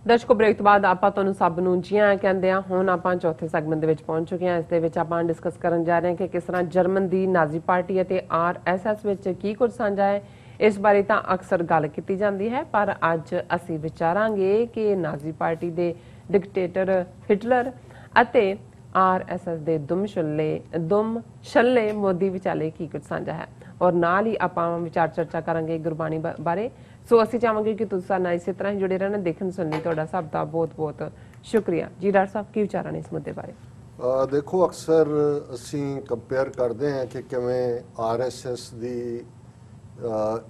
ਦਰਸ਼ਕੋ break ਤੋਂ ਬਾਅਦ ਆਪਾਂ ਤੁਹਾਨੂੰ ਸਭ ਨੂੰ ਜੀ ਆਇਆਂ ਕਹਿੰਦੇ ਆ। ਹੁਣ ਆਪਾਂ ਚੌਥੇ ਸੈਗਮੈਂਟ ਦੇ ਵਿੱਚ ਪਹੁੰਚ ਚੁੱਕੇ ਹਾਂ। ਇਸ ਦੇ ਵਿੱਚ ਆਪਾਂ ਡਿਸਕਸ ਕਰਨ ਜਾ ਰਹੇ ਹਾਂ ਕਿ ਕਿਸ ਤਰ੍ਹਾਂ ਜਰਮਨ ਦੀ ਨਾਜ਼ੀ ਪਾਰਟੀ ਅਤੇ ਆਰਐਸਐਸ ਵਿੱਚ ਕੀ ਕੁਝ ਸਾਂਝਾ ਹੈ। ਇਸ ਬਾਰੇ ਤਾਂ ਅਕਸਰ ਗੱਲ ਕੀਤੀ ਜਾਂਦੀ ਹੈ, ਪਰ ਅੱਜ ਅਸੀਂ ਵਿਚਾਰਾਂਗੇ ਕਿ ਨਾਜ਼ੀ ਪਾਰਟੀ ਦੇ ਡਿਕਟੇਟਰ ਹਿਟਲਰ ਅਤੇ ਆਰਐਸਐਸ ਦੇ ਦੁਮ ਛੱਲੇ ਮੋਦੀ ਵਿਚਾਲੇ ਕੀ ਕੁਝ ਸਾਂਝਾ ਹੈ। ਔਰ ਨਾਲ ਹੀ ਆਪਾਂ ਵਿਚਾਰ ਚਰਚਾ ਕਰਾਂਗੇ ਗੁਰਬਾਣੀ ਬਾਰੇ। ਸੋ ਅਸੀਂ ਚਾਹਾਂਗੇ ਕਿ ਤੁਸੀਂ ਸਾਡੇ ਨਾਲ ਇਸੇ ਤਰ੍ਹਾਂ ਹੀ ਜੁੜੇ ਰਹਿਣਾ। ਦੇਖਣ ਸੁਣਨ ਲਈ ਤੁਹਾਡਾ ਸਭ ਦਾ ਬਹੁਤ ਬਹੁਤ ਸ਼ੁਕਰੀਆ ਜੀ। ਡਾਕਟਰ ਸਾਹਿਬ ਕੀ ਵਿਚਾਰਾਂ ਨੇ ਇਸ ਮੁੱਦੇ ਬਾਰੇ? ਦੇਖੋ, ਅਕਸਰ ਅਸੀਂ ਕੰਪੇਅਰ ਕਰਦੇ ਹਾਂ ਕਿ ਕਿਵੇਂ ਆਰਐਸਐਸ ਦੀ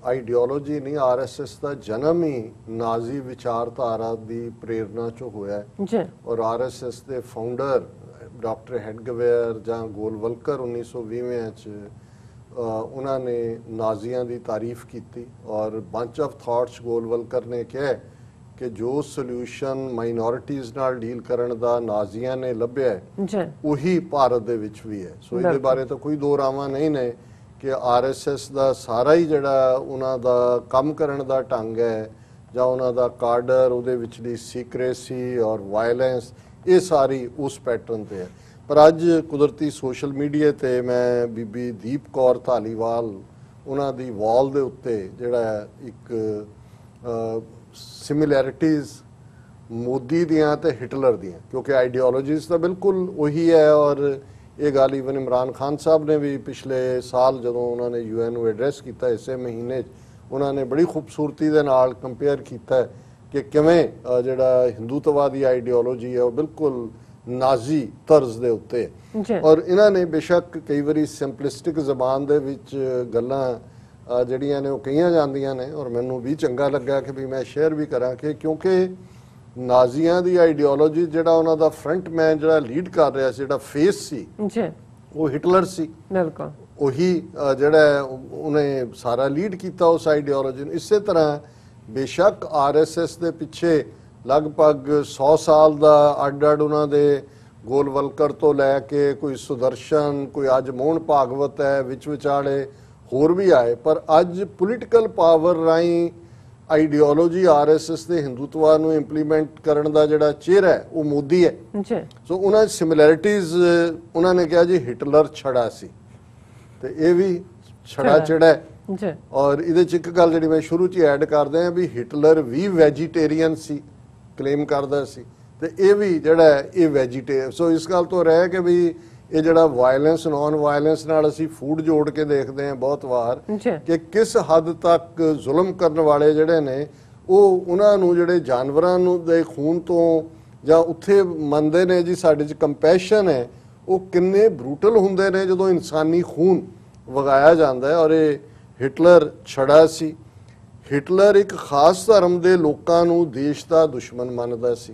ਆਈਡੀਓਲੋਜੀ ਨਹੀਂ, ਆਰਐਸਐਸ ਦਾ ਜਨਮ ਹੀ ਨਾਜ਼ੀ ਵਿਚਾਰਧਾਰਾ ਦੀ ਪ੍ਰੇਰਨਾ ਚੋਂ ਹੋਇਆ ਹੈ। ਔਰ ਆਰਐਸਐਸ ਦੇ ਫਾਊਂਡਰ ਡਾਕਟਰ ਹੈਡਗਵੇਅਰ ਜਾਂ ਗੋਲਵਲਕਰ 1920 ਚ ਉਹਨਾਂ ਨੇ ਨਾਜ਼ੀਆਂ ਦੀ ਤਾਰੀਫ ਕੀਤੀ। ਔਰ ਬੰਚ ਆਫ ਥਾਟਸ ਗੋਲਵਲਕਰ ਨੇ ਕਿਹਾ ਕਿ ਜੋ ਸੋਲਿਊਸ਼ਨ ਮਾਈਨੋਰਿਟੀਜ਼ ਨਾਲ ਡੀਲ ਕਰਨ ਦਾ ਨਾਜ਼ੀਆਂ ਨੇ ਲੱਭਿਆ ਉਹੀ ਭਾਰਤ ਦੇ ਵਿੱਚ ਵੀ ਹੈ। ਸੋ ਇਹਦੇ ਬਾਰੇ ਤਾਂ ਕੋਈ ਦੋ ਰਾਵਾਂ ਨਹੀਂ ਨੇ ਕਿ ਆਰਐਸਐਸ ਦਾ ਸਾਰਾ ਹੀ ਜਿਹੜਾ ਉਹਨਾਂ ਦਾ ਕੰਮ ਕਰਨ ਦਾ ਢੰਗ ਹੈ ਜਾਂ ਉਹਨਾਂ ਦਾ ਕਾਡਰ, ਉਹਦੇ ਵਿਚਲੀ ਸੀਕ੍ਰੇਸੀ ਔਰ ਵਾਇਲੈਂਸ, ਇਹ ਸਾਰੀ ਉਸ ਪੈਟਰਨ ਤੇ ਹੈ। ਪਰ ਅੱਜ ਕੁਦਰਤੀ ਸੋਸ਼ਲ ਮੀਡੀਆ ਤੇ ਮੈਂ ਬੀਬੀ ਦੀਪ ਕੌਰ ਧਾਲੀਵਾਲ ਉਹਨਾਂ ਦੀ ਵਾਲ ਦੇ ਉੱਤੇ ਜਿਹੜਾ ਇੱਕ ਸਿਮਿਲੈਰਿਟੀਜ਼ ਮੋਦੀ ਦੀਆਂ ਤੇ ਹਿਟਲਰ ਦੀਆਂ, ਕਿਉਂਕਿ ਆਈਡੀਓਲੋਜੀਜ਼ ਤਾਂ ਬਿਲਕੁਲ ਉਹੀ ਹੈ। ਔਰ ਇਹ ਗੱਲ ਈਵਨ ਇਮਰਾਨ ਖਾਨ ਸਾਹਿਬ ਨੇ ਵੀ ਪਿਛਲੇ ਸਾਲ ਜਦੋਂ ਉਹਨਾਂ ਨੇ UN ਨੂੰ ਐਡਰੈਸ ਕੀਤਾ ਇਸੇ ਮਹੀਨੇ 'ਚ, ਉਹਨਾਂ ਨੇ ਬੜੀ ਖੂਬਸੂਰਤੀ ਦੇ ਨਾਲ ਕੰਪੇਅਰ ਕੀਤਾ ਕਿ ਕਿਵੇਂ ਜਿਹੜਾ ਹਿੰਦੂਤਵਾਦੀ ਆਈਡੀਓਲੋਜੀ ਹੈ ਉਹ ਬਿਲਕੁਲ ਨਾਜ਼ੀ ਤਰਜ਼ ਦੇ ਉੱਤੇ। ਔਰ ਇਹਨਾਂ ਨੇ ਬੇਸ਼ੱਕ ਕਈ ਵਾਰੀ ਸਿੰਪਲਿਸਟਿਕ ਜ਼ਬਾਨ ਦੇ ਵਿੱਚ ਗੱਲਾਂ ਜਿਹੜੀਆਂ ਨੇ ਉਹ ਕਹੀਆਂ ਜਾਂਦੀਆਂ ਨੇ, ਔਰ ਮੈਨੂੰ ਵੀ ਚੰਗਾ ਲੱਗਾ ਕਿ ਵੀ ਮੈਂ ਸ਼ੇਅਰ ਵੀ ਕਰਾਂ ਕਿ ਕਿਉਂਕਿ ਨਾਜ਼ੀਆਂ ਦੀ ਆਈਡੀਓਲੋਜੀ ਜਿਹੜਾ ਉਹਨਾਂ ਦਾ ਫਰੰਟ ਮੈਨ ਜਿਹੜਾ ਲੀਡ ਕਰ ਰਿਹਾ ਸੀ, ਜਿਹੜਾ ਫੇਸ ਸੀ, ਉਹ ਹਿਟਲਰ ਸੀ। ਬਿਲਕੁਲ ਉਹੀ ਜਿਹੜਾ ਉਹਨੇ ਸਾਰਾ ਲੀਡ ਕੀਤਾ ਉਸ ਆਈਡੀਓਲੋਜੀ ਨੂੰ। ਇਸੇ ਤਰ੍ਹਾਂ ਬੇਸ਼ੱਕ ਆਰਐਸਐਸ ਦੇ ਪਿੱਛੇ ਲਗਭਗ 100 ਸਾਲ ਦਾ ਅੱਡ ਉਹਨਾਂ ਦੇ ਗੋਲਵਲਕਰ ਤੋਂ ਲੈ ਕੇ ਕੋਈ ਸੁਦਰਸ਼ਨ, ਕੋਈ ਅੱਜ ਮੋਹਨ ਭਾਗਵਤ ਹੈ, ਵਿਚਾਲੇ ਹੋਰ ਵੀ ਆਏ, ਪਰ ਅੱਜ ਪੋਲੀਟੀਕਲ ਪਾਵਰ ਰਾਹੀਂ ਆਈਡੀਓਲੋਜੀ ਆਰਐਸਐਸ ਦੇ ਹਿੰਦੂਤਵਾ ਨੂੰ ਇੰਪਲੀਮੈਂਟ ਕਰਨ ਦਾ ਜਿਹੜਾ ਚਿਹਰਾ ਹੈ ਉਹ ਮੋਦੀ ਹੈ। ਸੋ ਉਹਨਾਂ ਦੀ ਸਿਮਿਲੈਰਿਟੀਜ਼, ਉਹਨਾਂ ਨੇ ਕਿਹਾ ਜੀ ਹਿਟਲਰ ਛੜਾ ਸੀ ਤੇ ਇਹ ਵੀ ਛੜਾ ਚਿਹੜਾ ਹੈ। ਔਰ ਇਹਦੇ ਚ ਇੱਕ ਗੱਲ ਜਿਹੜੀ ਮੈਂ ਸ਼ੁਰੂ ਚ ਐਡ ਕਰਦੇ ਹਾਂ ਵੀ ਹਿਟਲਰ ਵੀ ਵੈਜੀਟੇਰੀਅਨ ਸੀ, ਕਲੇਮ ਕਰਦਾ ਸੀ, ਤੇ ਇਹ ਵੀ ਜਿਹੜਾ ਇਹ ਵੈਜੀਟੇਰੀਅਨ। ਸੋ ਇਸ ਗੱਲ ਤੋਂ ਰਹਿ ਕਿ ਵੀ ਇਹ ਜਿਹੜਾ ਵਾਇਲੈਂਸ, ਨੌਨ ਵਾਇਲੈਂਸ ਨਾਲ ਅਸੀਂ ਫੂਡ ਜੋੜ ਕੇ ਦੇਖਦੇ ਹਾਂ ਬਹੁਤ ਵਾਰ ਕਿ ਕਿਸ ਹੱਦ ਤੱਕ ਜ਼ੁਲਮ ਕਰਨ ਵਾਲੇ ਜਿਹੜੇ ਨੇ ਉਹ ਉਹਨਾਂ ਨੂੰ ਜਿਹੜੇ ਜਾਨਵਰਾਂ ਨੂੰ ਦੇ ਖੂਨ ਤੋਂ ਜਾਂ ਉੱਥੇ ਮੰਨਦੇ ਨੇ ਜੀ ਸਾਡੇ 'ਚ ਕੰਪੈਸ਼ਨ ਹੈ, ਉਹ ਕਿੰਨੇ ਬਰੂਟਲ ਹੁੰਦੇ ਨੇ ਜਦੋਂ ਇਨਸਾਨੀ ਖੂਨ ਵਗਾਇਆ ਜਾਂਦਾ ਹੈ। ਔਰ ਇਹ ਹਿਟਲਰ ਛੜਾ ਸੀ। ਹਿਟਲਰ ਇੱਕ ਖਾਸ ਧਰਮ ਦੇ ਲੋਕਾਂ ਨੂੰ ਦੇਸ਼ ਦਾ ਦੁਸ਼ਮਣ ਮੰਨਦਾ ਸੀ।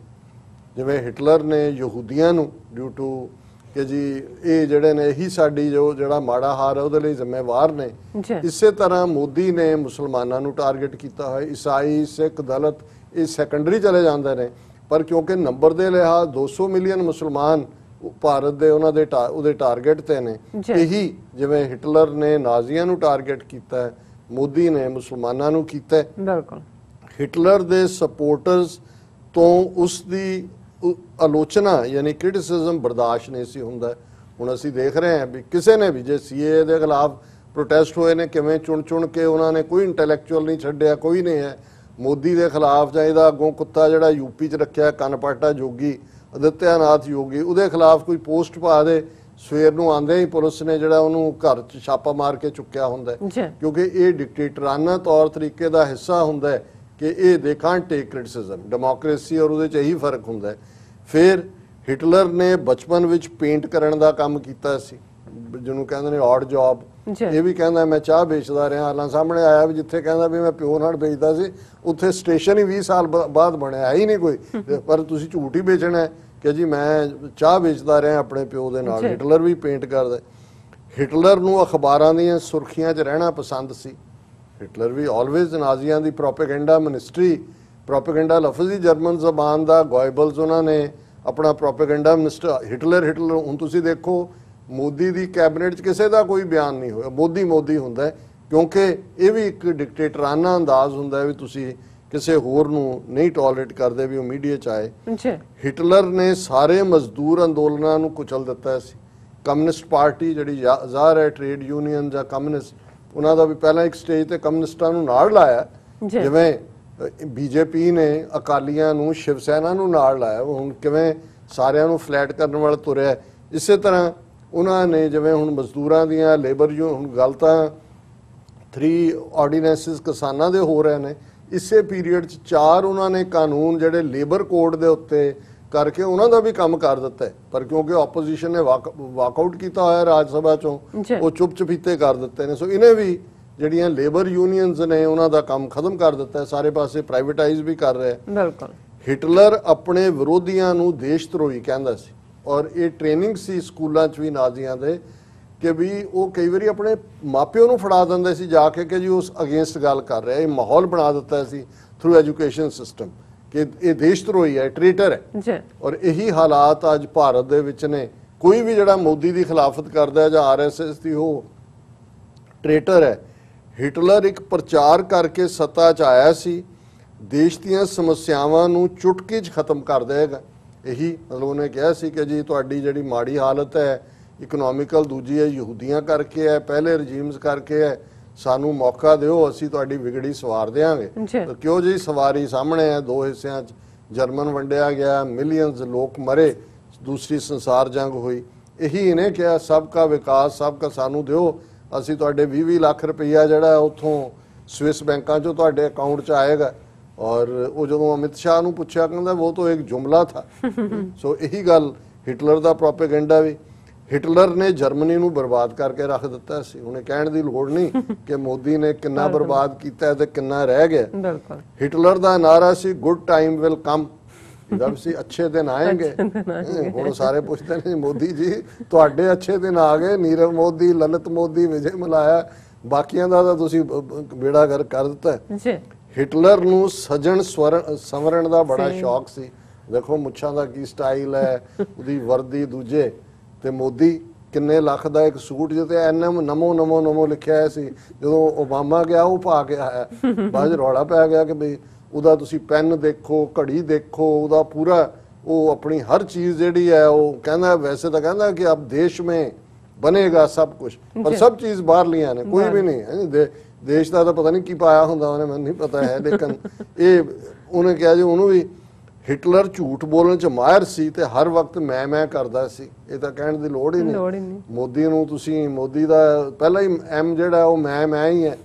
ਜਿਵੇਂ ਹਿਟਲਰ ਨੇ ਯਹੂਦੀਆਂ ਨੂੰ ਡਿਊ ਟੂ ਕਿ ਜੀ ਇਹ ਜਿਹੜੇ ਨੇ ਇਹੀ ਸਾਡੀ ਜਿਹੜਾ ਮਾੜਾ ਹਾਲ ਹੈ ਉਹਦੇ ਲਈ ਜ਼ਿੰਮੇਵਾਰ ਨੇ, ਇਸੇ ਤਰ੍ਹਾਂ ਮੋਦੀ ਨੇ ਮੁਸਲਮਾਨਾਂ ਨੂੰ ਟਾਰਗੇਟ ਕੀਤਾ ਹੋਇਆ। ਈਸਾਈ, ਸਿੱਖ, ਦਲਿਤ ਇਹ ਸੈਕੰਡਰੀ ਚਲੇ ਜਾਂਦੇ ਨੇ, ਪਰ ਕਿਉਂਕਿ ਨੰਬਰ ਦੇ ਲਿਹਾਜ਼ 200 ਮਿਲੀਅਨ ਮੁਸਲਮਾਨ ਭਾਰਤ ਦੇ ਉਹਦੇ ਟਾਰਗੇਟ ਤੇ ਨੇ। ਇਹੀ ਜਿਵੇਂ ਹਿਟਲਰ ਨੇ ਨਾਜ਼ੀਆਂ ਨੂੰ ਟਾਰਗੇਟ ਕੀਤਾ, ਮੋਦੀ ਨੇ ਮੁਸਲਮਾਨਾਂ ਨੂੰ ਕੀਤਾ। ਹਿਟਲਰ ਦੇ ਸਪੋਰਟਰਸ ਤੋਂ ਉਸ ਦੀ ਆਲੋਚਨਾ ਯਾਨੀ ਕ੍ਰਿਟਿਸਿਜ਼ਮ ਬਰਦਾਸ਼ਤ ਨਹੀਂ ਸੀ ਹੁੰਦਾ। ਹੁਣ ਅਸੀਂ ਦੇਖ ਰਹੇ ਹਾਂ ਵੀ ਕਿਸੇ ਨੇ ਵੀ ਜੇ ਸੀਏ ਦੇ ਖਿਲਾਫ ਪ੍ਰੋਟੈਸਟ ਹੋਏ ਨੇ ਕਿਵੇਂ ਚੁਣ ਕੇ ਉਹਨਾਂ ਨੇ ਕੋਈ ਇੰਟੈਲੈਕਚੁਅਲ ਨਹੀਂ ਛੱਡਿਆ, ਕੋਈ ਨਹੀਂ ਹੈ। ਮੋਦੀ ਦੇ ਖਿਲਾਫ ਜਾਂ ਇਹਦਾ ਅੱਗੋਂ ਕੁੱਤਾ ਜਿਹੜਾ ਯੂਪੀ 'ਚ ਰੱਖਿਆ ਕਨਪਾਟਾ ਜੋਗੀ, ਆਦਿੱਤਿਆਨਾਥ ਯੋਗੀ, ਉਹਦੇ ਖਿਲਾਫ ਕੋਈ ਪੋਸਟ ਪਾ ਦੇ, ਸਵੇਰ ਨੂੰ ਆਉਂਦੇ ਹੀ ਪੁਲਿਸ ਨੇ ਜਿਹੜਾ ਉਹਨੂੰ ਘਰ 'ਚ ਛਾਪਾ ਮਾਰ ਕੇ ਚੁੱਕਿਆ ਹੁੰਦਾ, ਕਿਉਂਕਿ ਇਹ ਡਿਕਟੇਟਰਾਨਾ ਤੌਰ ਤਰੀਕੇ ਦਾ ਹਿੱਸਾ ਹੁੰਦਾ ਕਿ ਇਹ ਦੇ ਕਾਂਟ ਟੇਕ ਕ੍ਰਿਟਿਸਿਜ਼ਮ। ਡੈਮੋਕ੍ਰੇਸੀ ਔਰ ਉਹਦੇ 'ਚ ਇਹੀ ਫਰਕ ਹੁੰਦਾ। ਫਿਰ ਹਿਟਲਰ ਨੇ ਬਚਪਨ ਵਿੱਚ ਪੇਂਟ ਕਰਨ ਦਾ ਕੰਮ ਕੀਤਾ ਸੀ, ਜਿਹਨੂੰ ਕਹਿੰਦੇ ਨੇ ਔਡ ਜੌਬ। ਇਹ ਵੀ ਕਹਿੰਦਾ ਮੈਂ ਚਾਹ ਵੇਚਦਾ ਰਿਹਾ। ਹਾਲਾਂ ਸਾਹਮਣੇ ਆਇਆ ਵੀ ਜਿੱਥੇ ਕਹਿੰਦਾ ਵੀ ਮੈਂ ਪਿਓ ਨਾਲ ਵੇਚਦਾ ਸੀ, ਉੱਥੇ ਸਟੇਸ਼ਨ ਹੀ 20 ਸਾਲ ਬਾਅਦ ਬਣਿਆ ਹੀ ਨਹੀਂ ਕੋਈ, ਪਰ ਤੁਸੀਂ ਝੂਠ ਹੀ ਵੇਚਣਾ ਕਿ ਜੀ ਮੈਂ ਚਾਹ ਵੇਚਦਾ ਰਿਹਾ ਆਪਣੇ ਪਿਓ ਦੇ ਨਾਲ। ਹਿਟਲਰ ਵੀ ਪੇਂਟ ਕਰਦਾ। ਹਿਟਲਰ ਨੂੰ ਅਖਬਾਰਾਂ ਦੀਆਂ ਸੁਰਖੀਆਂ 'ਚ ਰਹਿਣਾ ਪਸੰਦ ਸੀ। ਹਿਟਲਰ ਵੀ ਆਲਵੇਜ਼ ਨਾਜ਼ੀਆਂ ਦੀ ਪ੍ਰੋਪੇਗੈਂਡਾ ਮਿਨਿਸਟਰੀ, ਪ੍ਰੋਪੇਗੈਂਡਾ ਲਫ਼ਜ਼ ਹੀ ਜਰਮਨ ਜ਼ਬਾਨ ਦਾ, ਗੋਇਬਲਸ ਉਹਨਾਂ ਨੇ ਆਪਣਾ ਪ੍ਰੋਪੇਗੈਂਡਾ ਮਿਨਿਸਟਰ ਹਿਟਲਰ। ਹੁਣ ਤੁਸੀਂ ਦੇਖੋ ਮੋਦੀ ਦੀ ਕੈਬਨਿਟ 'ਚ ਕਿਸੇ ਦਾ ਕੋਈ ਬਿਆਨ ਨਹੀਂ ਹੋਇਆ, ਮੋਦੀ ਹੁੰਦਾ, ਕਿਉਂਕਿ ਇਹ ਵੀ ਇੱਕ ਡਿਕਟੇਟਰਾਨਾ ਅੰਦਾਜ਼ ਹੁੰਦਾ ਵੀ ਤੁਸੀਂ ਕਿਸੇ ਹੋਰ ਨੂੰ ਨਹੀਂ ਟੋਲਰੇਟ ਕਰਦੇ ਵੀ ਉਹ ਮੀਡੀਆ 'ਚ ਆਏ। ਜੀ ਹਿਟਲਰ ਨੇ ਸਾਰੇ ਮਜ਼ਦੂਰ ਅੰਦੋਲਨਾਂ ਨੂੰ ਕੁਚਲ ਦਿੱਤਾ ਸੀ। ਕਮਿਊਨਿਸਟ ਪਾਰਟੀ ਜਿਹੜੀ ਜ਼ਾਹਰ ਹੈ ਟ੍ਰੇਡ ਯੂਨੀਅਨ ਜਾਂ ਕਮਿਊਨਿਸਟ, ਉਹਨਾਂ ਦਾ ਵੀ ਪਹਿਲਾਂ ਇੱਕ ਸਟੇਜ ਤੇ ਕਮਿਊਨਿਸਟਾਂ ਨੂੰ ਨਾਲ ਲਾਇਆ, ਜੀ ਜਿਵੇਂ ਬੀਜੇਪੀ ਨੇ ਅਕਾਲੀਆਂ ਨੂੰ, ਸ਼ਿਵ ਸੈਨਾ ਨੂੰ ਨਾਲ ਲਾਇਆ। ਹੁਣ ਕਿਵੇਂ ਸਾਰਿਆਂ ਨੂੰ ਫਲੈਟ ਕਰਨ ਵਾਲਾ ਤੁਰਿਆ, ਇਸੇ ਤਰ੍ਹਾਂ ਉਹਨਾਂ ਨੇ ਜਿਵੇਂ ਹੁਣ ਮਜ਼ਦੂਰਾਂ ਦੀਆਂ ਲੇਬਰ ਹੁਣ ਗੱਲ ਤਾਂ 3 ਆਰਡੀਨੈਂਸਿਸ ਕਿਸਾਨਾਂ ਦੇ ਹੋ ਰਹੇ ਨੇ, ਇਸੇ ਪੀਰੀਅਡ 'ਚ 4 ਉਹਨਾਂ ਨੇ ਕਾਨੂੰਨ ਜਿਹੜੇ ਲੇਬਰ ਕੋਡ ਦੇ ਉੱਤੇ ਕਰਕੇ ਉਹਨਾਂ ਦਾ ਵੀ ਕੰਮ ਕਰ ਦਿੱਤਾ, ਪਰ ਕਿਉਂਕਿ ਆਪੋਜੀਸ਼ਨ ਨੇ ਵਾਕਆਊਟ ਕੀਤਾ ਹੋਇਆ ਰਾਜ ਸਭਾ ਚੋਂ, ਉਹ ਚੁੱਪ ਚਪੀਤੇ ਕਰ ਦਿੱਤੇ ਨੇ। ਸੋ ਇਹਨੇ ਵੀ ਜਿਹੜੀਆਂ ਲੇਬਰ ਯੂਨੀਅਨਸ ਨੇ ਉਹਨਾਂ ਦਾ ਕੰਮ ਖਤਮ ਕਰ ਦਿੱਤਾ, ਸਾਰੇ ਪਾਸੇ ਪ੍ਰਾਈਵੇਟਾਈਜ਼ ਵੀ ਕਰ ਰਿਹਾ। ਬਿਲਕੁਲ ਹਿਟਲਰ ਆਪਣੇ ਵਿਰੋਧੀਆਂ ਨੂੰ ਦੇਸ਼ ਧਰੋਹੀ ਕਹਿੰਦਾ ਸੀ, ਔਰ ਇਹ ਟ੍ਰੇਨਿੰਗ ਸੀ ਸਕੂਲਾਂ 'ਚ ਵੀ ਨਾਜ਼ੀਆਂ ਦੇ ਕਿ ਵੀ ਉਹ ਕਈ ਵਾਰੀ ਆਪਣੇ ਮਾਪਿਓ ਨੂੰ ਫੜਾ ਦਿੰਦੇ ਸੀ ਜਾ ਕੇ ਕਿ ਜੀ ਉਸ ਅਗੇਂਸਟ ਗੱਲ ਕਰ ਰਿਹਾ। ਇਹ ਮਾਹੌਲ ਬਣਾ ਦਿੱਤਾ ਸੀ ਥਰੂ ਐਜੂਕੇਸ਼ਨ ਸਿਸਟਮ ਕਿ ਇਹ ਦੇਸ਼ ਧਰੋਹੀ ਹੈ, ਟ੍ਰੇਟਰ ਹੈ। ਜੀ ਔਰ ਇਹੀ ਹਾਲਾਤ ਅੱਜ ਭਾਰਤ ਦੇ ਵਿੱਚ ਨੇ। ਕੋਈ ਵੀ ਜਿਹੜਾ ਮੋਦੀ ਦੀ ਖਿਲਾਫਤ ਕਰਦਾ ਜਾਂ ਆਰਐਸਐਸ ਦੀ, ਉਹ ਟ੍ਰੇਟਰ ਹੈ। ਹਿਟਲਰ ਇੱਕ ਪ੍ਰਚਾਰ ਕਰਕੇ ਸੱਤਾ 'ਚ ਆਇਆ ਸੀ, ਦੇਸ਼ ਦੀਆਂ ਸਮੱਸਿਆਵਾਂ ਨੂੰ ਚੁਟਕੀ 'ਚ ਖਤਮ ਕਰ ਦੇਗਾ। ਇਹੀ ਮਤਲਬ ਉਹਨੇ ਕਿਹਾ ਸੀ ਕਿ ਜੀ ਤੁਹਾਡੀ ਜਿਹੜੀ ਮਾੜੀ ਹਾਲਤ ਹੈ ਇਕਨੋਮਿਕਲ, ਦੂਜੀ ਹੈ ਯਹੂਦੀਆਂ ਕਰਕੇ ਹੈ, ਪਹਿਲੇ ਰਜੀਮਸ ਕਰਕੇ ਹੈ, ਸਾਨੂੰ ਮੌਕਾ ਦਿਓ, ਅਸੀਂ ਤੁਹਾਡੀ ਵਿਗੜੀ ਸਵਾਰ ਦੇਵਾਂਗੇ। ਤਾਂ ਕਿਉਂ ਜੀ ਸਵਾਰੀ ਸਾਹਮਣੇ ਹੈ, 2 ਹਿੱਸਿਆਂ 'ਚ ਜਰਮਨ ਵੰਡਿਆ ਗਿਆ, ਮਿਲੀਅਨਸ ਲੋਕ ਮਰੇ, ਦੂਸਰੀ ਸੰਸਾਰ ਜੰਗ ਹੋਈ। ਇਹੀ ਇਹਨੇ ਕਿਹਾ ਸਭ ਕਾ ਵਿਕਾਸ, ਸਭ ਕਾ ਸਾਨੂੰ ਦਿਓ, ਅਸੀਂ ਤੁਹਾਡੇ 20-20 ਲੱਖ ਰੁਪਈਆ ਜਿਹੜਾ ਉੱਥੋਂ ਸਵਿਸ ਬੈਂਕਾਂ 'ਚੋਂ ਤੁਹਾਡੇ ਅਕਾਊਂਟ 'ਚ ਆਏਗਾ। ਔਰ ਉਹ ਜਦੋਂ ਅਮਿਤ ਸ਼ਾਹ ਨੂੰ ਪੁੱਛਿਆ ਕਹਿੰਦਾ ਉਹ ਤਾਂ ਇੱਕ ਜੁਮਲਾ ਥਾ। ਸੋ ਇਹੀ ਗੱਲ ਹਿਟਲਰ ਦਾ ਪ੍ਰੋਪੇਗੈਂਡਾ ਵੀ। ਹਿਟਲਰ ਨੇ ਜਰਮਨੀ ਨੂੰ ਬਰਬਾਦ ਕਰਕੇ ਰੱਖ ਦਿੱਤਾ ਸੀ। ਉਹਨੇ ਕਹਿਣ ਦੀ ਲੋੜ ਨਹੀਂ ਕਿ ਮੋਦੀ ਨੇ ਕਿੰਨਾ ਬਰਬਾਦ ਕੀਤਾ ਤੇ ਕਿੰਨਾ ਰਹਿ ਗਿਆ। ਬਿਲਕੁਲ ਹਿਟਲਰ ਦਾ ਨਾਰਾ ਸੀ ਗੁੱਡ ਟਾਈਮ ਵਿਲ ਕਮ, ਜਦ ਸੀ ਅੱਛੇ ਦਿਨ ਆਏਗੇ। ਹੁਣ ਸਾਰੇ ਪੁੱਛਦੇ ਨੇ ਮੋਦੀ ਜੀ ਤੁਹਾਡੇ ਅੱਛੇ ਦਿਨ ਆ ਗਏ, ਨੀਰਵ ਮੋਦੀ, ਲਲਿਤ ਮੋਦੀ, ਵਿਜੇ ਮਲਾਇਆ, ਬਾਕੀਆਂ ਦਾ ਤਾਂ ਤੁਸੀਂ ਬੇੜਾ ਗਰਕ ਕਰ ਦਿੱਤਾ। ਹਿਟਲਰ ਨੂੰ ਸਜਣ ਸੰਵਰਨ ਦਾ ਬੜਾ ਸ਼ੌਕ ਸੀ। ਦੇਖੋ ਮੁੱਛਾਂ ਦਾ ਕੀ ਸਟਾਈਲ ਹੈ, ਉਹਦੀ ਵਰਦੀ ਦੂਜੇ, ਤੇ ਮੋਦੀ ਕਿੰਨੇ ਲੱਖ ਦਾ ਇੱਕ ਸੂਟ ਜਿੱਤੇ ਐਨਐਮ ਨਮੋ ਨਮੋ ਨਮੋ ਲਿਖਿਆ ਹੋਇਆ ਸੀ। ਜਦੋਂ ਓਬਾਮਾ ਗਿਆ ਉਹ ਪਾ ਕੇ ਆਇਆ, ਬਾਅਦ ਰੌਲਾ ਪੈ ਗਿਆ ਕਿ ਬਈ ਉਹਦਾ ਤੁਸੀਂ ਪੈਨ ਦੇਖੋ, ਘੜੀ ਦੇਖੋ, ਉਹਦਾ ਪੂਰਾ ਉਹ ਆਪਣੀ ਹਰ ਚੀਜ਼ ਜਿਹੜੀ ਹੈ ਉਹ ਕਹਿੰਦਾ, ਵੈਸੇ ਤਾਂ ਕਹਿੰਦਾ ਕਿ ਅਬ ਦੇਸ਼ ਮੇਂ ਬਣੇਗਾ ਸਭ ਕੁਝ, ਪਰ ਸਭ ਚੀਜ਼ ਬਾਹਰ ਲੀਆਂ ਨੇ, ਕੋਈ ਵੀ ਨਹੀਂ ਦੇਸ਼ ਦਾ ਤਾਂ ਪਤਾ ਨਹੀਂ ਕੀ ਪਾਇਆ ਹੁੰਦਾ ਉਹਨੇ, ਮੈਨੂੰ ਨਹੀਂ ਪਤਾ ਹੈ। ਲੇਕਿਨ ਇਹ ਉਹਨੇ ਕਿਹਾ ਜੀ ਉਹਨੂੰ ਵੀ ਹਿਟਲਰ ਝੂਠ ਬੋਲਣ 'ਚ ਮਾਹਿਰ ਸੀ ਤੇ ਹਰ ਵਕਤ ਮੈਂ ਕਰਦਾ ਸੀ। ਇਹ ਤਾਂ ਕਹਿਣ ਦੀ ਲੋੜ ਹੀ ਨਹੀਂ। ਮੋਦੀ ਨੂੰ ਤੁਸੀਂ, ਮੋਦੀ ਦਾ ਪਹਿਲਾਂ ਹੀ ਐਮ ਜਿਹੜਾ ਉਹ ਮੈਂ ਹੀ ਹੈ।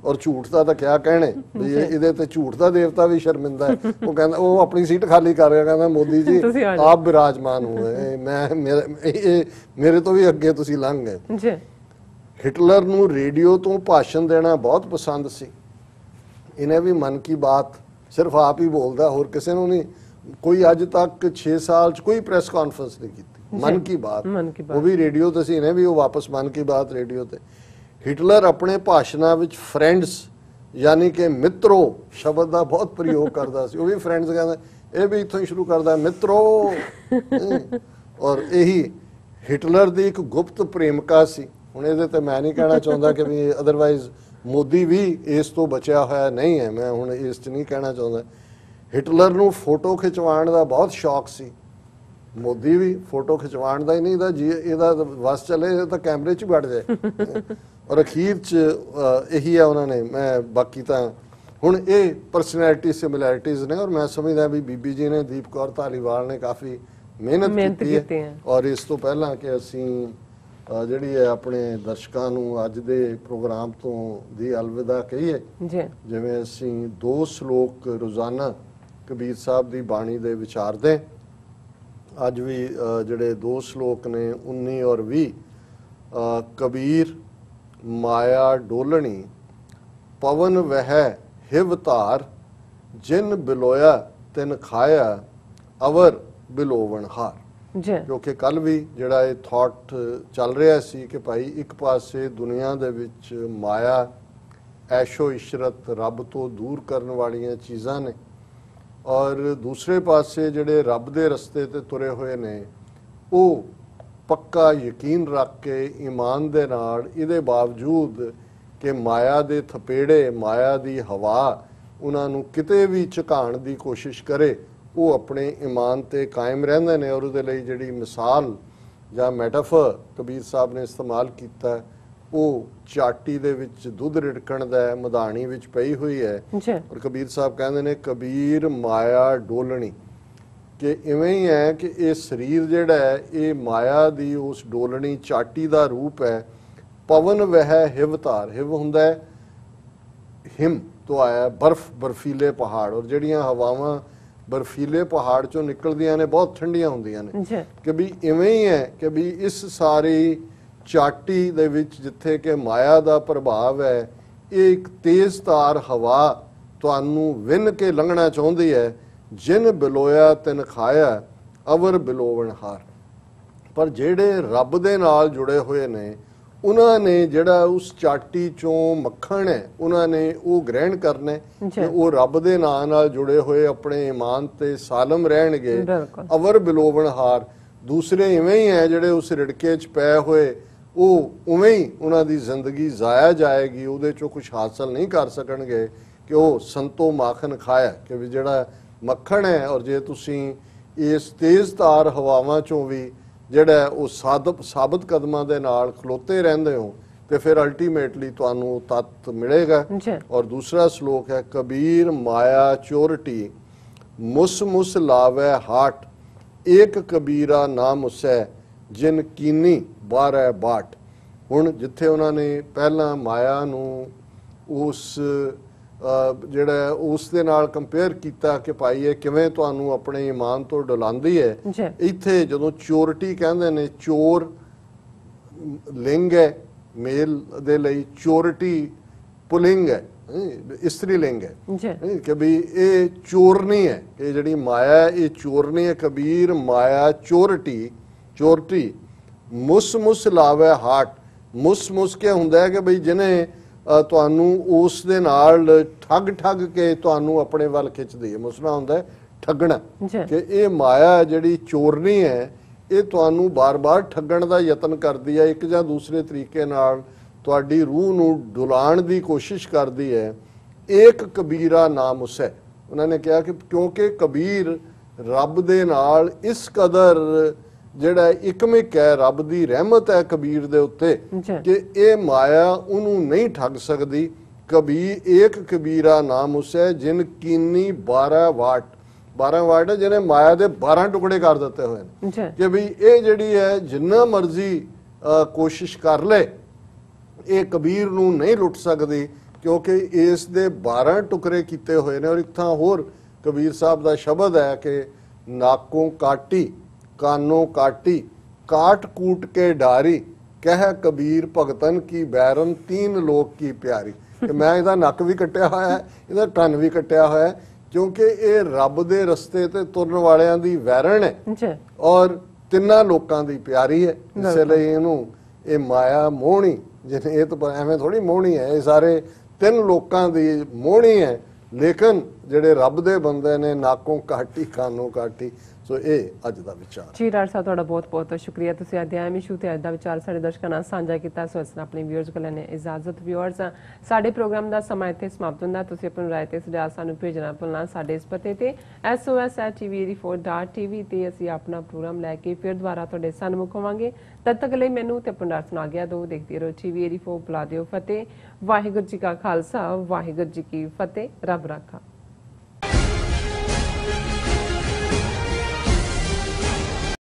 ਔਰ ਝੂਠ ਦਾ ਤਾਂ ਕਿਆ ਕਹਿਣੇ ਵੀ ਇਹਦੇ ਤੇ ਝੂਠ ਦਾ ਦੇਵਤਾ ਵੀ ਸ਼ਰਮਿੰਦਾ ਹੈ। ਉਹ ਕਹਿੰਦਾ, ਉਹ ਆਪਣੀ ਸੀਟ ਖਾਲੀ ਕਰ ਰਿਹਾ, ਕਹਿੰਦਾ ਮੋਦੀ ਜੀ ਆਪ ਬਿਰਾਜਮਾਨ ਹੋਏ, ਮੇਰੇ ਤੋਂ ਵੀ ਅੱਗੇ ਤੁਸੀਂ ਲੰਘ ਗਏ। ਹਿਟਲਰ ਨੂੰ ਰੇਡੀਓ ਤੋਂ ਭਾਸ਼ਣ ਦੇਣਾ ਬਹੁਤ ਪਸੰਦ ਸੀ। ਇਹਨੇ ਵੀ ਮਨ ਕੀ ਬਾਤ ਸਿਰਫ ਆਪ ਹੀ ਬੋਲਦਾ, ਹੋਰ ਕਿਸੇ ਨੂੰ ਨਹੀਂ। ਕੋਈ ਅੱਜ ਤੱਕ 6 ਸਾਲ 'ਚ ਕੋਈ ਪ੍ਰੈਸ ਕਾਨਫਰੰਸ ਨਹੀਂ ਕੀਤੀ। ਮਨ ਕੀ ਬਾਤ ਉਹ ਵੀ ਰੇਡੀਓ ਤੇ ਸੀ, ਇਹਨੇ ਵੀ ਉਹ ਵਾਪਸ ਮਨ ਕੀ ਬਾਤ ਰੇਡੀਓ ਤੇ। ਹਿਟਲਰ ਆਪਣੇ ਭਾਸ਼ਣਾਂ ਵਿੱਚ ਫਰੈਂਡਸ ਯਾਨੀ ਕਿ ਮਿੱਤਰੋ ਸ਼ਬਦ ਦਾ ਬਹੁਤ ਪ੍ਰਯੋਗ ਕਰਦਾ ਸੀ। ਉਹ ਵੀ ਫਰੈਂਡਸ ਕਹਿੰਦਾ, ਇਹ ਵੀ ਇੱਥੋਂ ਹੀ ਸ਼ੁਰੂ ਕਰਦਾ ਮਿੱਤਰੋ। ਔਰ ਇਹੀ ਹਿਟਲਰ ਦੀ ਇੱਕ ਗੁਪਤ ਪ੍ਰੇਮਿਕਾ ਸੀ। ਹੁਣ ਇਹਦੇ ਤੇ ਮੈਂ ਨਹੀਂ ਕਹਿਣਾ ਚਾਹੁੰਦਾ ਕਿ ਵੀ ਅਦਰਵਾਈਜ਼ ਮੋਦੀ ਵੀ ਇਸ ਤੋਂ ਬਚਿਆ ਹੋਇਆ ਨਹੀਂ ਹੈ, ਮੈਂ ਹੁਣ ਇਸ 'ਚ ਨਹੀਂ ਕਹਿਣਾ ਚਾਹੁੰਦਾ। ਹਿਟਲਰ ਨੂੰ ਫੋਟੋ ਖਿਚਵਾਉਣ ਦਾ ਬਹੁਤ ਸ਼ੌਕ ਸੀ। ਮੋਦੀ ਵੀ ਫੋਟੋ ਖਿਚਵਾਉਣ ਦਾ ਹੀ ਨਹੀਂ, ਇਹਦਾ ਵਸ ਚੱਲੇ ਤਾਂ ਕੈਮਰੇ 'ਚ ਵੜ ਜਾਏ। ਔਰ ਅਖੀਰ 'ਚ ਇਹੀ ਹੈ ਉਹਨਾਂ ਨੇ, ਮੈਂ ਬਾਕੀ ਤਾਂ ਹੁਣ ਇਹ ਪਰਸਨੈਲਿਟੀ ਸਿਮਿਲੈਰਿਟੀਜ਼ ਨੇ। ਔਰ ਮੈਂ ਸਮਝਦਾ ਵੀ ਬੀਬੀ ਜੀ ਨੇ, ਦੀਪ ਕੌਰ ਧਾਲੀਵਾਲ ਨੇ ਕਾਫੀ ਮਿਹਨਤ ਕੀਤੀ ਹੈ। ਔਰ ਇਸ ਤੋਂ ਪਹਿਲਾਂ ਕਿ ਅਸੀਂ ਜਿਹੜੀ ਹੈ ਆਪਣੇ ਦਰਸ਼ਕਾਂ ਨੂੰ ਅੱਜ ਦੇ ਪ੍ਰੋਗਰਾਮ ਤੋਂ ਦੀ ਅਲਵਿਦਾ ਕਹੀਏ, ਜਿਵੇਂ ਅਸੀਂ 2 ਸ਼ਲੋਕ ਰੋਜ਼ਾਨਾ ਕਬੀਰ ਸਾਹਿਬ ਦੀ ਬਾਣੀ ਦੇ ਵਿਚਾਰਦੇ, ਅੱਜ ਵੀ ਜਿਹੜੇ 2 ਸ਼ਲੋਕ ਨੇ 19 ਔਰ 20। ਕਬੀਰ ਮਾਇਆ ਡੋਲਣੀ ਪਵਨ ਵਹਿ ਹਿਵ ਧਾਰ, ਜਿਨ ਬਿਲੋਇਆ ਤਿਨ ਖਾਇਆ ਅਵਰ ਬਿਲੋਵਣ ਹਾਰ। ਕਿਉਂਕਿ ਕੱਲ ਵੀ ਜਿਹੜਾ ਇਹ ਥਾਟ ਚੱਲ ਰਿਹਾ ਸੀ ਕਿ ਭਾਈ ਇੱਕ ਪਾਸੇ ਦੁਨੀਆ ਦੇ ਵਿੱਚ ਮਾਇਆ, ਐਸ਼ੋ ਇਸ਼ਰਤ, ਰੱਬ ਤੋਂ ਦੂਰ ਕਰਨ ਵਾਲੀਆਂ ਚੀਜ਼ਾਂ ਨੇ, ਔਰ ਦੂਸਰੇ ਪਾਸੇ ਜਿਹੜੇ ਰੱਬ ਦੇ ਰਸਤੇ ਤੇ ਤੁਰੇ ਹੋਏ ਨੇ ਉਹ ਪੱਕਾ ਯਕੀਨ ਰੱਖ ਕੇ ਈਮਾਨ ਦੇ ਨਾਲ, ਇਹਦੇ ਬਾਵਜੂਦ ਕਿ ਮਾਇਆ ਦੇ ਥਪੇੜੇ, ਮਾਇਆ ਦੀ ਹਵਾ ਉਹਨਾਂ ਨੂੰ ਕਿਤੇ ਵੀ ਝੁਕਾਉਣ ਦੀ ਕੋਸ਼ਿਸ਼ ਕਰੇ ਉਹ ਆਪਣੇ ਈਮਾਨ ਤੇ ਕਾਇਮ ਰਹਿੰਦੇ ਨੇ। ਔਰ ਉਹਦੇ ਲਈ ਜਿਹੜੀ ਮਿਸਾਲ ਜਾਂ ਮੈਟਾਫਰ ਕਬੀਰ ਸਾਹਿਬ ਨੇ ਇਸਤੇਮਾਲ ਕੀਤਾ ਉਹ ਚਾਟੀ ਦੇ ਵਿੱਚ ਦੁੱਧ ਰਿੜਕਣ ਦਾ ਮਧਾਣੀ ਵਿੱਚ ਪਈ ਹੋਈ ਹੈ। ਔਰ ਕਬੀਰ ਸਾਹਿਬ ਕਹਿੰਦੇ ਨੇ ਕਬੀਰ ਮਾਇਆ ਡੋਲਣੀ, ਕਿ ਇਵੇਂ ਹੀ ਹੈ ਕਿ ਇਹ ਸਰੀਰ ਜਿਹੜਾ ਹੈ ਇਹ ਮਾਇਆ ਦੀ ਉਸ ਡੋਲਣੀ ਚਾਟੀ ਦਾ ਰੂਪ ਹੈ। ਪਵਨ ਵਹਿ ਹਿਵ ਧਾਰ, ਹਿਵ ਹੁੰਦਾ ਹੈ ਹਿਮ ਤੋਂ ਆਇਆ ਬਰਫ, ਬਰਫੀਲੇ ਪਹਾੜ, ਔਰ ਜਿਹੜੀਆਂ ਹਵਾਵਾਂ ਬਰਫੀਲੇ ਪਹਾੜ ਚੋਂ ਨਿਕਲਦੀਆਂ ਨੇ ਬਹੁਤ ਠੰਡੀਆਂ ਹੁੰਦੀਆਂ ਨੇ। ਕਿ ਵੀ ਇਵੇਂ ਹੀ ਹੈ ਕਿ ਵੀ ਇਸ ਸਾਰੀ ਚਾਟੀ ਦੇ ਵਿੱਚ ਜਿੱਥੇ ਕਿ ਮਾਇਆ ਦਾ ਪ੍ਰਭਾਵ ਹੈ, ਇਹ ਇੱਕ ਤੇਜ਼ ਤਾਰ ਹਵਾ ਤੁਹਾਨੂੰ ਵਿੰਨ ਕੇ ਲੰਘਣਾ ਚਾਹੁੰਦੀ ਹੈ। ਜਿਨ ਬਿਲੋਇਆ ਤਿਨ ਖਾਇਆ ਅਵਰ ਬਿਲੋਵਣ ਹਾਰ। ਪਰ ਜਿਹੜੇ ਰੱਬ ਦੇ ਨਾਲ ਜੁੜੇ ਹੋਏ ਨੇ ਉਹਨਾਂ ਨੇ ਜਿਹੜਾ ਉਸ ਚਾਟੀ ਚੋਂ ਮੱਖਣ ਹੈ ਉਹਨਾਂ ਨੇ ਉਹ ਗ੍ਰਹਿਣ ਕਰਨਾ ਕਿ ਉਹ ਰੱਬ ਦੇ ਨਾਂ ਨਾਲ ਜੁੜੇ ਹੋਏ ਆਪਣੇ ਈਮਾਨ ਤੇ ਸਾਲਮ ਰਹਿਣਗੇ। ਅਵਰ ਬਿਲੋਵਣ ਹਾਰ। ਦੂਸਰੇ ਇਵੇਂ ਹੀ ਹੈ ਜਿਹੜੇ ਉਸ ਰਿੜਕੇ 'ਚ ਪਏ ਹੋਏ ਉਹ ਉਵੇਂ ਹੀ ਉਹਨਾਂ ਦੀ ਜ਼ਿੰਦਗੀ ਜ਼ਾਇਆ ਜਾਏਗੀ, ਉਹਦੇ ਚੋਂ ਕੁਝ ਹਾਸਲ ਨਹੀਂ ਕਰ ਸਕਣਗੇ ਕਿ ਉਹ ਸੰਤੋ ਮਾਖਣ ਖਾਇਆ, ਕਿ ਵੀ ਜਿਹੜਾ ਮੱਖਣ ਹੈ। ਔਰ ਜੇ ਤੁਸੀਂ ਇਸ ਤੇਜ਼ ਤਾਰ ਹਵਾਵਾਂ ਚੋਂ ਵੀ ਜਿਹੜਾ ਉਹ ਸਾਬਤ ਕਦਮਾਂ ਦੇ ਨਾਲ ਖਲੋਤੇ ਰਹਿੰਦੇ ਹੋ ਤੇ ਫਿਰ ਅਲਟੀਮੇਟਲੀ ਤੁਹਾਨੂੰ ਤਤ ਮਿਲੇਗਾ। ਔਰ ਦੂਸਰਾ ਸ਼ਲੋਕ ਹੈ ਕਬੀਰ ਮਾਇਆ ਚੋਰਟੀ ਮੁਸ ਮੁਸ ਲਾਵੇ ਹਾਟ, ਏਕ ਕਬੀਰਾ ਨਾ ਮੁਸੈ ਜਿਨ ਕੀਨੀ 12 ਬਾਟ। ਹੁਣ ਜਿੱਥੇ ਉਹਨਾਂ ਨੇ ਪਹਿਲਾਂ ਮਾਇਆ ਨੂੰ ਉਸ ਜਿਹੜਾ ਉਸ ਦੇ ਨਾਲ ਕੰਪੇਅਰ ਕੀਤਾ ਕਿ ਭਾਈ ਇਹ ਕਿਵੇਂ ਤੁਹਾਨੂੰ ਆਪਣੇ ਈਮਾਨ ਤੋਂ ਡੁਲਾਉਂਦੀ ਹੈ, ਇੱਥੇ ਜਦੋਂ ਚੋਰਟੀ ਕਹਿੰਦੇ ਨੇ, ਚੋਰ ਲਿੰਗ ਹੈ ਮੇਲ ਦੇ ਲਈ, ਚੋਰਟੀ ਪੁਲਿੰਗ ਹੈ ਇਸਤਰੀ ਲਿੰਗ ਹੈ ਕਿ ਵੀ ਇਹ ਚੋਰਨੀ ਹੈ, ਕਿ ਜਿਹੜੀ ਮਾਇਆ ਹੈ ਇਹ ਚੋਰਨੀ ਹੈ। ਕਬੀਰ ਮਾਇਆ ਚੋਰਟੀ ਮੁਸ ਮੁਸ ਲਾਵੇ ਹਾਟ। ਮੁਸ ਮੁਸ ਕੇ ਹੁੰਦਾ ਹੈ ਕਿ ਬਈ ਜਿਹਨੇ ਤੁਹਾਨੂੰ ਉਸ ਦੇ ਨਾਲ ਠੱਗ ਕੇ ਤੁਹਾਨੂੰ ਆਪਣੇ ਵੱਲ ਖਿੱਚਦੀ ਹੈ। ਮੁਸਨਾ ਹੁੰਦਾ ਹੈ ਠੱਗਣਾ, ਕਿ ਇਹ ਮਾਇਆ ਜਿਹੜੀ ਚੋਰਨੀ ਹੈ ਇਹ ਤੁਹਾਨੂੰ ਬਾਰ-ਬਾਰ ਠੱਗਣ ਦਾ ਯਤਨ ਕਰਦੀ ਹੈ, ਇੱਕ ਜਾਂ ਦੂਸਰੇ ਤਰੀਕੇ ਨਾਲ ਤੁਹਾਡੀ ਰੂਹ ਨੂੰ ਡੁਲਾਉਣ ਦੀ ਕੋਸ਼ਿਸ਼ ਕਰਦੀ ਹੈ। ਏਕ ਕਬੀਰਾ ਨਾਮ ਉਸੈ, ਉਹਨਾਂ ਨੇ ਕਿਹਾ ਕਿ ਕਿਉਂਕਿ ਕਬੀਰ ਰੱਬ ਦੇ ਨਾਲ ਇਸ ਕਦਰ ਜਿਹੜਾ ਇਕਮਿਕ ਹੈ, ਰੱਬ ਦੀ ਰਹਿਮਤ ਹੈ ਕਬੀਰ ਦੇ ਉੱਤੇ ਕਿ ਇਹ ਮਾਇਆ ਉਹਨੂੰ ਨਹੀਂ ਠੱਗ ਸਕਦੀ। ਏਕ ਕਬੀਰਾ ਨਾਮ ਉਸੈ ਜਿਨ ਕੀਨੀ 12 ਵਾਟ, 12 ਵਾਟ ਹੈ ਜਿਹਨੇ ਮਾਇਆ ਦੇ 12 ਟੁਕੜੇ ਕਰ ਦਿੱਤੇ ਹੋਏ ਨੇ, ਕਿ ਵੀ ਇਹ ਜਿਹੜੀ ਹੈ ਜਿੰਨਾ ਮਰਜ਼ੀ ਕੋਸ਼ਿਸ਼ ਕਰ ਲੈ ਇਹ ਕਬੀਰ ਨੂੰ ਨਹੀਂ ਲੁੱਟ ਸਕਦੀ, ਕਿਉਂਕਿ ਇਸ ਦੇ 12 ਟੁਕੜੇ ਕੀਤੇ ਹੋਏ ਨੇ। ਔਰ ਇੱਕ ਥਾਂ ਹੋਰ ਕਬੀਰ ਸਾਹਿਬ ਦਾ ਸ਼ਬਦ ਹੈ ਕਿ ਨਾਕੋਂ ਕਾਟੀ ਕਾਨੋਂ ਕਾਟੀ ਕਾਟ ਕੂਟ ਕੇ ਡਾਰੀ, ਕਹਿ ਕਬੀਰ ਭਗਤਨ ਕੀ ਬੈਰਨ ਤੀਨ ਲੋਕ ਕੀ ਪਿਆਰੀ। ਕਿ ਮੈਂ ਇਹਦਾ ਨੱਕ ਵੀ ਕੱਟਿਆ ਹੋਇਆ ਹੈ, ਇਹਦਾ ਕੰਨ ਵੀ ਕੱਟਿਆ ਹੋਇਆ ਹੈ, ਕਿਉਂਕਿ ਇਹ ਰੱਬ ਦੇ ਰਸਤੇ ਤੇ ਤੁਰਨ ਵਾਲਿਆਂ ਦੀ ਵੈਰਣ ਹੈ ਔਰ ਤਿੰਨਾਂ ਲੋਕਾਂ ਦੀ ਪਿਆਰੀ ਹੈ। ਇਸੇ ਲਈ ਇਹਨੂੰ ਇਹ ਮਾਇਆ ਮੋਹਣੀ, ਜਿਹਨੇ ਇਹ ਤਾਂ ਐਵੇਂ ਥੋੜੀ ਮੋਹਣੀ ਹੈ, ਇਹ ਸਾਰੇ ਤਿੰਨ ਲੋਕਾਂ ਦੀ ਮੋਹਣੀ ਹੈ। ਲੇਕਿਨ ਜਿਹੜੇ ਰੱਬ ਦੇ ਬੰਦੇ ਨੇ ਨਾਕੋਂ ਕਾਟੀ ਕਾਨੋਂ ਕਾਟੀ। ਸੋ ਇਹ ਅੱਜ ਦਾ ਵਿਚਾਰ ਜੀ। ਡਾਕਟਰ ਸਾਹਿਬ ਤੁਹਾਡਾ ਬਹੁਤ ਬਹੁਤ ਸ਼ੁਕਰੀਆ, ਤੁਸੀਂ ਅੱਜ ਆਏ ਮਿਸ਼ੂ ਤੇ ਅੱਜ ਦਾ ਵਿਚਾਰ ਸਾਡੇ ਦਰਸ਼ਕਾਂ ਨਾਲ ਸਾਂਝਾ ਕੀਤਾ। ਸੋ ਇਸ ਨਾਲ ਆਪਣੇ ਵਿਊਅਰਸ ਕੋਲ ਲੈਣੇ ਇਜਾਜ਼ਤ। ਵਿਊਅਰਸ ਸਾਡੇ ਪ੍ਰੋਗਰਾਮ ਦਾ ਸਮਾਂ ਇੱਥੇ ਸਮਾਪਤ ਹੁੰਦਾ। ਤੁਸੀਂ ਆਪਣੀ ਰਾਏ ਤੇ ਸੁਝਾਅ ਸਾਨੂੰ ਭੇਜਣਾ ਭੁੱਲਣਾ ਸਾਡੇ ਇਸ ਪਤੇ ਤੇ sos@tv84.tv ਤੇ ਅਸੀਂ ਆਪਣਾ ਪ੍ਰੋਗਰਾਮ ਲੈ ਕੇ ਫਿਰ ਦੁਬਾਰਾ ਤੁਹਾਡੇ ਸਾਹਮਣੇ ਹੋਵਾਂਗੇ। ਤਦ ਤੱਕ ਲਈ ਮੈਨੂੰ ਤੇ ਆਪਣਾ ਡਾਕਟਰ ਨੂੰ ਆਗਿਆ ਦਿਓ। ਦੇਖਦੇ ਰਹੋ TV84। ਬੁਲਾ ਦਿਓ ਫਤਿਹ। ਵਾਹਿਗੁਰੂ ਜੀ ਕਾ ਖਾਲਸਾ, ਵਾਹਿਗੁਰੂ ਜੀ ਕੀ ਫਤਿਹ। ਰੱਬ ਰਾਖਾ।